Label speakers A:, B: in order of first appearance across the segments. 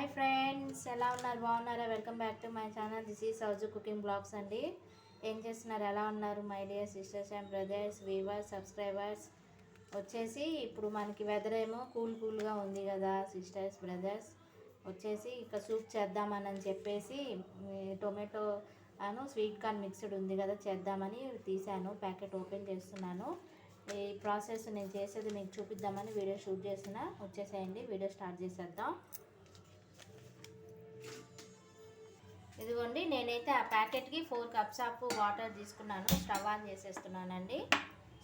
A: Hi friends, ఎలా ఉన్నారు? బాగున్నారా? Welcome back to my channel. This is Souju cooking blogs అండి. ఏం చేస్తున్నారు? ఎలా ఉన్నారు my dear sisters and brothers, viewers, subscribers? వచ్చేసి ఇప్పుడు మనకి వెదర్ ఏమో కూల్గా ఉంది కదా సిస్టర్స్, బ్రదర్స్. వచ్చేసి ఇక సూప్ చేద్దామని చెప్పేసి టొమాటో అను స్వీట్ కార్న్ మిక్స్డ్ ఉంది కదా, చేద్దామని తీసాను. ప్యాకెట్ ఓపెన్ చేస్తున్నాను. ఈ ప్రాసెస్ నేను చేసేది మీకు చూపిద్దామని వీడియో షూట్ చేసిన. వచ్చేసేయండి, వీడియో స్టార్ట్ చేసేద్దాం. ఇదిగోండి, నేనైతే ఆ ప్యాకెట్కి 4 కప్స్ ఆఫ్ వాటర్ తీసుకున్నాను. స్టవ్ ఆన్ చేసేస్తున్నానండి.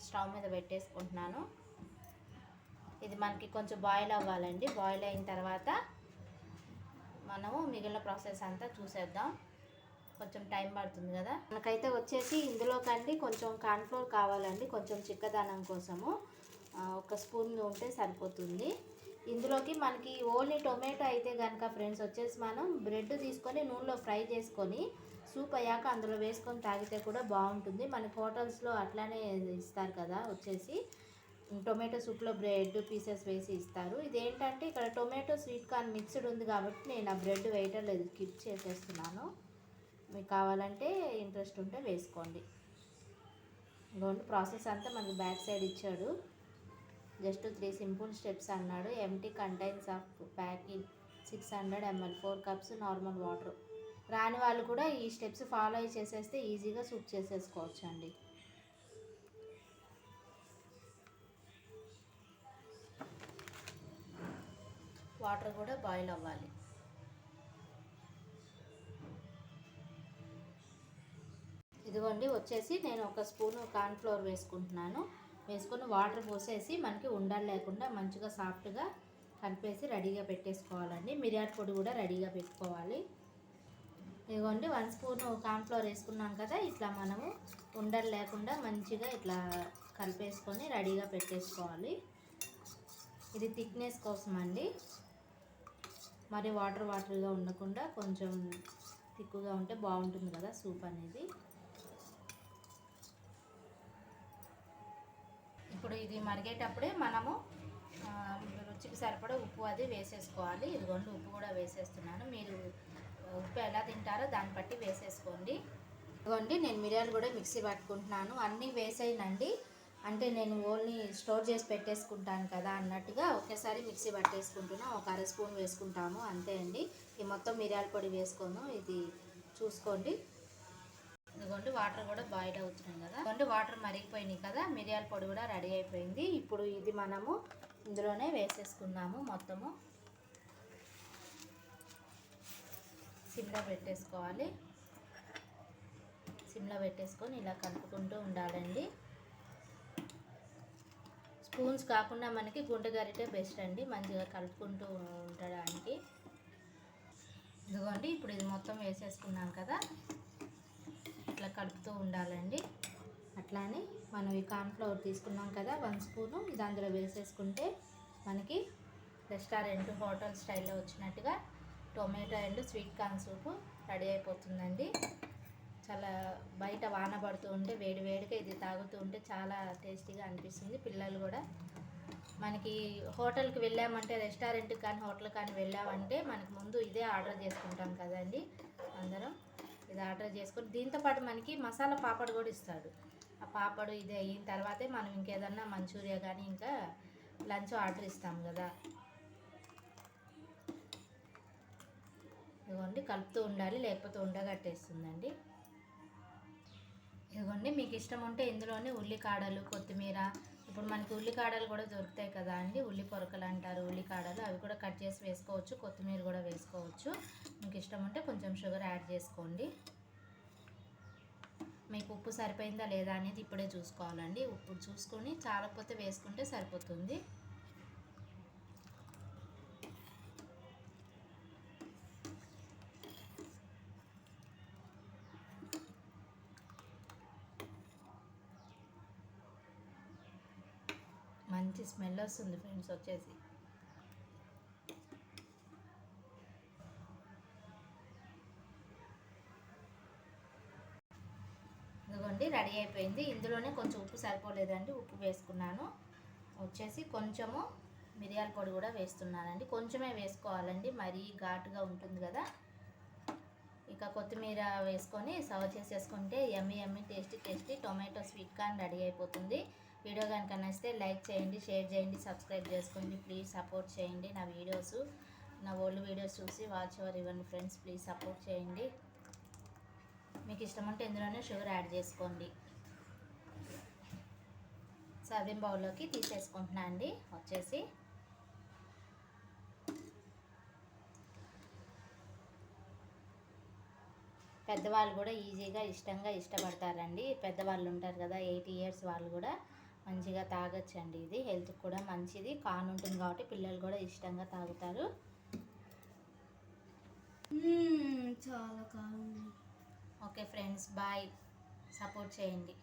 A: స్టవ్ మీద పెట్టేసుకుంటున్నాను. ఇది మనకి కొంచెం బాయిల్ అవ్వాలండి. బాయిల్ అయిన తర్వాత మనము మిగిలిన ప్రాసెస్ అంతా చూసేద్దాం. కొంచెం టైం పడుతుంది కదా. మనకైతే వచ్చేసి ఇందులోకండి కొంచెం కార్న్ఫ్లోర్ కావాలండి, కొంచెం చిక్కదనం కోసము. ఒక స్పూన్ ఉంటే సరిపోతుంది. ఇందులోకి మనకి ఓన్లీ టొమాటో అయితే కనుక ఫ్రెండ్స్ వచ్చేసి మనం బ్రెడ్ తీసుకొని నూనెలో ఫ్రై చేసుకొని సూప్ అయ్యాక అందులో వేసుకొని తాగితే కూడా బాగుంటుంది. మనకి హోటల్స్లో అట్లానే ఇస్తారు కదా. వచ్చేసి టొమాటో సూప్లో బ్రెడ్ పీసెస్ వేసి ఇస్తారు. ఇదేంటంటే ఇక్కడ టొమాటో స్వీట్ కార్న్ మిక్స్డ్ ఉంది కాబట్టి నేను ఆ బ్రెడ్ వేయటం లేదు, స్కిప్ చేసేస్తున్నాను. మీకు కావాలంటే ఇంట్రెస్ట్ ఉంటే వేసుకోండి. ఇదిగోండి, ప్రాసెస్ అంతా మనకి బ్యాక్ సైడ్ ఇచ్చాడు. జస్ట్ 3 సింపుల్ స్టెప్స్ అన్నాడు. Empty contains of packet 600 ml 4 cups normal water. రాని వాళ్ళు కూడా ఈ స్టెప్స్ ఫాలో చేసేస్తే ఈజీగా సూప్ చేసేసుకోవచ్చు అండి. వాటర్ కూడా బాయిల్ అవ్వాలి. ఇదిగోండి, వచ్చేసి నేను ఒక స్పూను కార్న్ఫ్లోర్ వేసుకుంటున్నాను. వేసుకొని వాటర్ పోసేసి మనకి ఉండలు లేకుండా మంచిగా సాఫ్ట్గా కలిపేసి రెడీగా పెట్టేసుకోవాలండి. మిరియాల పొడి కూడా రెడీగా పెట్టుకోవాలి. ఇదిగోండి, 1 స్పూను కార్న్ఫ్లోర్ వేసుకున్నాం కదా. ఇట్లా మనము ఉండలు లేకుండా మంచిగా ఇట్లా కలిపేసుకొని రెడీగా పెట్టేసుకోవాలి. ఇది థిక్నెస్ కోసం అండి. మరి వాటర్గా ఉండకుండా కొంచెం థిక్గా ఉంటే బాగుంటుంది కదా సూప్ అనేది. ఇప్పుడు ఇది మరిగేటప్పుడే మనము రుచికి సరిపడా ఉప్పు అది వేసేసుకోవాలి. ఇదిగోండి, ఉప్పు కూడా వేసేస్తున్నాను. మీరు ఉప్పు ఎలా తింటారో దాన్ని బట్టి వేసేసుకోండి. ఇదిగోండి, నేను మిరియాలు కూడా మిక్సీ పట్టుకుంటున్నాను. అన్నీ వేసేయనండి, అంటే నేను ఓన్లీ స్టోర్ చేసి పెట్టేసుకుంటాను కదా అన్నట్టుగా ఒకేసారి మిక్సీ పట్టేసుకుంటున్నా. ఒక 1/2 స్పూన్ వేసుకుంటాము అంతే అండి. ఈ మొత్తం మిరియాల పొడి వేసుకోను, ఇది చూసుకోండి. ఇదిగోండి, వాటర్ కూడా బాయిల్ అవుతున్నాయి కదా. ఇదిగోండి, వాటర్ మరిగిపోయినాయి కదా. మిరియాల పొడి కూడా రెడీ అయిపోయింది. ఇప్పుడు ఇది మనము ఇందులోనే వేసేసుకున్నాము. మొత్తము సిమ్లో పెట్టేసుకోవాలి. సిమ్లో పెట్టేసుకొని ఇలా కలుపుకుంటూ ఉండాలండి. స్పూన్స్ కాకుండా మనకి గుంట గరిటే బెస్ట్ అండి, మంచిగా కలుపుకుంటూ ఉండడానికి. ఇదిగోండి, ఇప్పుడు ఇది మొత్తం వేసేసుకున్నాం కదా. ఇట్లా కలుపుతూ ఉండాలండి. అట్లానే మనం ఈ కార్న్ఫ్లవర్ తీసుకున్నాం కదా 1 స్పూను, ఇది అందులో వేసేసుకుంటే మనకి రెస్టారెంట్ హోటల్ స్టైల్లో వచ్చినట్టుగా tomato and sweet corn soup ready అయిపోతుందండి. చాలా బయట వాన పడుతూ ఉంటే వేడిగా ఇది తాగుతూ ఉంటే చాలా టేస్టీగా అనిపిస్తుంది. పిల్లలు కూడా మనకి హోటల్కి వెళ్ళామంటే, రెస్టారెంట్కి కానీ హోటల్ కానీ వెళ్ళామంటే మనకి ముందు ఇదే ఆర్డర్ చేసుకుంటాం కదండి అందరం. ఇది ఆర్డర్ చేసుకొని దీంతోపాటు మనకి మసాలా పాపడ్ కూడా ఇస్తాడు. ఆ పాపడు ఇది అయిన తర్వాతే మనం ఇంకేదన్నా మంచూరియా కానీ ఇంకా లంచ్ ఆర్డర్ ఇస్తాం కదా. ఇదిగోండి, కలుపుతూ ఉండాలి, లేకపోతే ఉండగట్టేస్తుందండి. ఇదిగోండి, మీకు ఇష్టం ఉంటే ఇందులోనే ఉల్లికాడలు, కొత్తిమీర, ఇప్పుడు మనకి ఉల్లికాడలు కూడా దొరుకుతాయి కదా అండి, ఉల్లి పొరకలు అంటారు ఉల్లికాడలు, అవి కూడా కట్ చేసి వేసుకోవచ్చు. కొత్తిమీర కూడా వేసుకోవచ్చు. మీకు ఇష్టం ఉంటే కొంచెం షుగర్ యాడ్ చేసుకోండి. మీకు ఉప్పు సరిపోయిందా లేదా అనేది ఇప్పుడే చూసుకోవాలండి. ఉప్పు చూసుకొని చాలకపోతే వేసుకుంటే సరిపోతుంది. మంచి స్మెల్ వస్తుంది ఫ్రెండ్స్. వచ్చేసి ఇదిగోండి, రెడీ అయిపోయింది. ఇందులోనే కొంచెం ఉప్పు సరిపోలేదండి, ఉప్పు వేసుకున్నాను. వచ్చేసి కొంచెము మిరియాల పొడి కూడా వేస్తున్నానండి. కొంచెమే వేసుకోవాలండి, మరీ ఘాటుగా ఉంటుంది కదా. ఇక కొత్తిమీర వేసుకొని సర్వ్ చేసేసుకుంటే yummy yummy tasty tomato sweet corn ready అయిపోతుంది. వీడియో కనుక నచ్చితే లైక్ చేయండి, షేర్ చేయండి, సబ్స్క్రైబ్ చేసుకోండి. ప్లీజ్ సపోర్ట్ చేయండి. నా ఓల్డ్ వీడియోస్ చూసి వాచ్ ఓవర్ ఇవ్వండి ఫ్రెండ్స్. ప్లీజ్ సపోర్ట్ చేయండి. మీకు ఇష్టం ఉంటే ఇందులోనే షుగర్ యాడ్ చేసుకోండి. సర్వింగ్ బౌల్లోకి తీసేసుకుంటున్నా అండి. వచ్చేసి పెద్దవాళ్ళు కూడా ఈజీగా ఇష్టంగా ఇష్టపడతారండి. పెద్దవాళ్ళు ఉంటారు కదా, 80 ఇయర్స్ వాళ్ళు కూడా మంచిగా తాగొచ్చండి. ఇది హెల్త్కి కూడా మంచిది. కార్న్ ఉంటుంది కాబట్టి పిల్లలు కూడా ఇష్టంగా తాగుతారు.
B: చాలా కారం.
A: Okay friends, bye. సపోర్ట్ చేయండి.